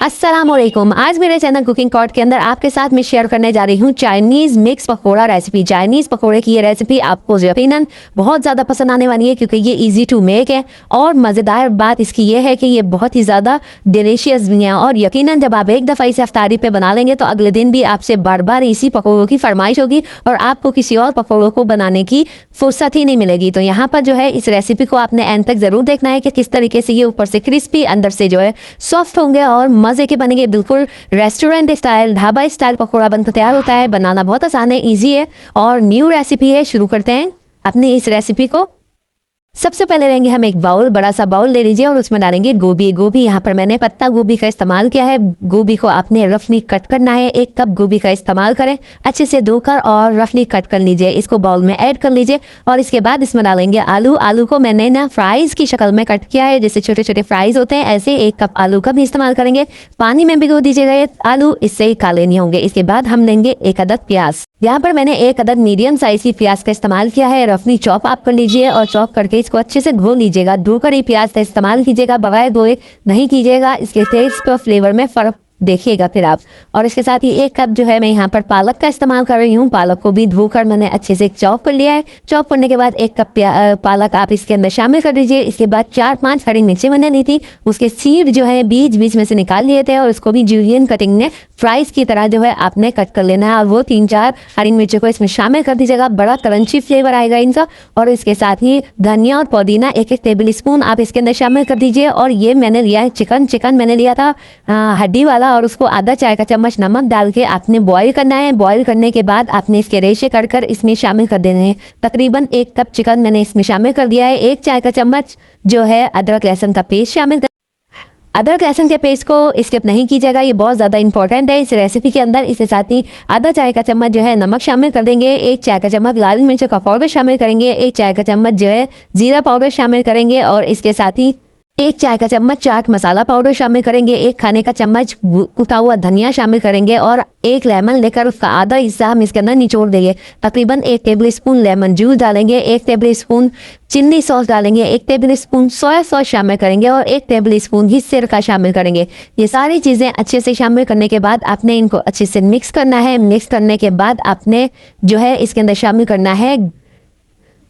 अस्सलामुअलैकुम। आज मेरे चैनल कुकिंग कॉर्ट के अंदर आपके साथ मैं शेयर करने जा रही हूँ Chinese mix pakora recipe. Chinese पकोड़े की ये रेसिपी आपको यकीनन बहुत ज़्यादा पसंद आने वाली है क्योंकि ये इजी टू मेक है और मज़ेदार बात इसकी ये है कि ये बहुत ही ज़्यादा डिलीशियस भी है और यकीनन जब आप एक दफ़ा इसे अफ्तारी पे बना लेंगे तो अगले दिन भी आपसे बार बार इसी पकौड़ों की फरमाइश होगी और आपको किसी और पकौड़ों को बनाने की फुर्सत ही नहीं मिलेगी। तो यहाँ पर जो है इस रेसिपी को आपने एंड तक ज़रूर देखना है कि किस तरीके से ये ऊपर से क्रिस्पी अंदर से जो है सॉफ्ट होंगे और मज़े के बनेंगे। बिल्कुल restaurant style dhaba style pakora बनकर तैयार होता है। बनाना बहुत आसान है, इजी है और न्यू रेसिपी है। शुरू करते हैं अपनी इस रेसिपी को। सबसे पहले लेंगे हम एक बाउल, बड़ा सा बाउल ले लीजिए और उसमें डालेंगे गोभी। गोभी यहाँ पर मैंने पत्ता गोभी का इस्तेमाल किया है। गोभी को आपने रफली कट करना है। 1 कप गोभी का इस्तेमाल करें, अच्छे से धोकर और रफली कट कर लीजिए। इसको बाउल में ऐड कर लीजिए और इसके बाद इसमें डालेंगे आलू। आलू को मैंने ना फ्राइज की शक्ल में कट किया है, जैसे छोटे छोटे फ्राइज होते हैं ऐसे 1 कप आलू का भी इस्तेमाल करेंगे। पानी में भिगो दीजिएगा ये आलू, इससे ही काले नहीं होंगे। इसके बाद हम लेंगे 1 अदद प्याज। यहाँ पर मैंने 1 अदद मीडियम साइज की प्याज का इस्तेमाल किया है। रफली चॉप आप कर लीजिए और चॉप करके इसको अच्छे से धो लीजिएगा। धोकर ही प्याज का इस्तेमाल कीजिएगा, बगैर धोए नहीं कीजिएगा। इसके टेस्ट और फ्लेवर में फर्क देखिएगा फिर आप। और इसके साथ ही 1 कप जो है मैं यहाँ पर पालक का इस्तेमाल कर रही हूँ। पालक को भी धोकर मैंने अच्छे से चॉप कर लिया है। चॉप करने के बाद 1 कप पालक आप इसके अंदर शामिल कर दीजिए। इसके बाद 4-5 हरी मिर्चें मैंने ली थी, उसके सीड जो है बीच बीच में से निकाल लिए थे और उसको भी जूलियन कटिंग में फ्राइज की तरह जो है आपने कट कर लेना है और वो 3-4 हरी मिर्चों को इसमें शामिल कर दीजिएगा। बड़ा क्रंची फ्लेवर आएगा इनका। और इसके साथ ही धनिया और पुदीना 1-1 टेबल स्पून आप इसके अंदर शामिल कर दीजिए। और ये मैंने लिया है चिकन मैंने लिया था हड्डी वाला और उसको आधा चाय का चम्मच नमक डाल के आपने बॉईल करना है। बॉईल करने के बाद आपने इसके रेशे कर इसमें शामिल कर देने हैं। तकरीबन 1 कप चिकन मैंने इसमें शामिल कर दिया है। 1 चाय का चम्मच जो है अदरक लहसुन का पेस्ट शामिल कर। अदरक लहसुन के पेस्ट को स्किप नहीं कीजिएगा, ये बहुत ज़्यादा इंपॉर्टेंट है इस रेसिपी के अंदर। इसके साथ ही आधा चाय का चम्मच जो है नमक शामिल कर देंगे। 1 चाय का चम्मच लाल मिर्च का पाउडर शामिल करेंगे। 1 चाय का चम्मच जो है जीरा पाउडर शामिल करेंगे और इसके साथ ही 1 चाय का चम्मच चाट मसाला पाउडर शामिल करेंगे। 1 खाने का चम्मच कुटा हुआ धनिया शामिल करेंगे और 1 लेमन लेकर उसका आधा हिस्सा हम इसके अंदर निचोड़ देंगे। तकरीबन 1 टेबल स्पून लेमन जूस डालेंगे। 1 टेबल स्पून चिल्ली सॉस डालेंगे। 1 टेबल स्पून सोया सॉस शामिल करेंगे और 1 टेबल स्पून ही सिरका शामिल करेंगे। ये सारी चीज़ें अच्छे से शामिल करने के बाद आपने इनको अच्छे से मिक्स करना है। मिक्स करने के बाद आपने जो है इसके अंदर शामिल करना है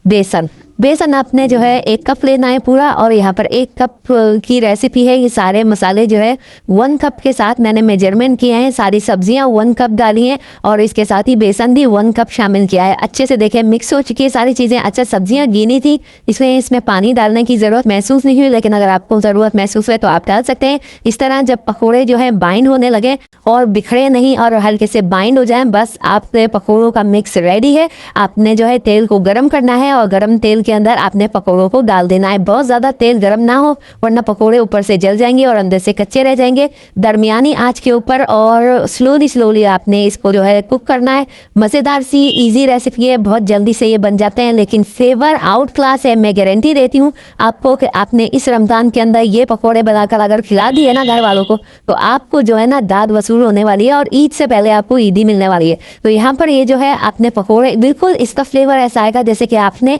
बेसन। बेसन आपने जो है 1 कप लेना है पूरा और यहाँ पर 1 कप की रेसिपी है। ये सारे मसाले जो है 1 कप के साथ मैंने मेजरमेंट किए हैं। सारी सब्जियाँ 1 कप डाली हैं और इसके साथ ही बेसन भी 1 कप शामिल किया है। अच्छे से देखें मिक्स हो चुकी है सारी चीज़ें। अच्छा, सब्जियाँ गीली थी इसमें पानी डालने की ज़रूरत महसूस नहीं हुई, लेकिन अगर आपको ज़रूरत महसूस हुए तो आप डाल सकते हैं। इस तरह जब पकौड़े जो है बाइंड होने लगे और बिखरे नहीं और हल्के से बाइंड हो जाए, बस आपके पकौड़ों का मिक्स रेडी है। आपने जो है तेल को गर्म करना है और गर्म तेल के अंदर आपने पकौड़ों को डाल देना है। बहुत ज़्यादा तेल गर्म ना हो वरना पकौड़े ऊपर से जल जाएंगे और अंदर से कच्चे रह जाएंगे। दरमियानी आंच के ऊपर और स्लोली आपने इसको जो है कुक करना है। मज़ेदार सी इजी रेसिपी है, बहुत जल्दी से ये बन जाते हैं लेकिन फ्लेवर आउट क्लास है। मैं गारंटी देती हूँ आपको कि आपने इस रमज़ान के अंदर ये पकौड़े बनाकर अगर खिला दिए ना घर वालों को तो आपको जो है ना दाद वसूल होने वाली है और ईद से पहले आपको ईदी मिलने वाली है। तो यहाँ पर ये जो है आपने पकौड़े बिल्कुल इसका फ्लेवर ऐसा आएगा जैसे कि आपने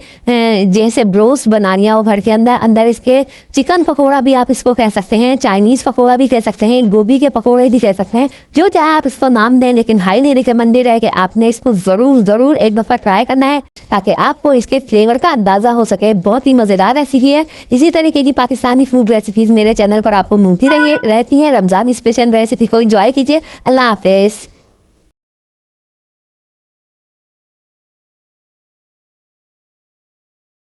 जैसे ब्रोस्ट बना लिया हो घर के अंदर इसके चिकन पकोड़ा भी आप इसको कह सकते हैं, चाइनीज़ पकोड़ा भी कह सकते हैं, गोभी के पकोड़े भी कह सकते हैं, जो चाहे आप इसको नाम दें। लेकिन हाईली रिकमेंडेड है कि आपने इसको ज़रूर एक दफ़ा ट्राई करना है ताकि आपको इसके फ्लेवर का अंदाज़ा हो सके। बहुत ही मज़ेदार रेसिपी है। इसी तरीके की पाकिस्तानी फूड रेसिपीज़ मेरे चैनल पर आपको मिलती रहती है। रमज़ान स्पेशल रेसिपी को एंजॉय कीजिए। अल्लाह हाफ़िज़।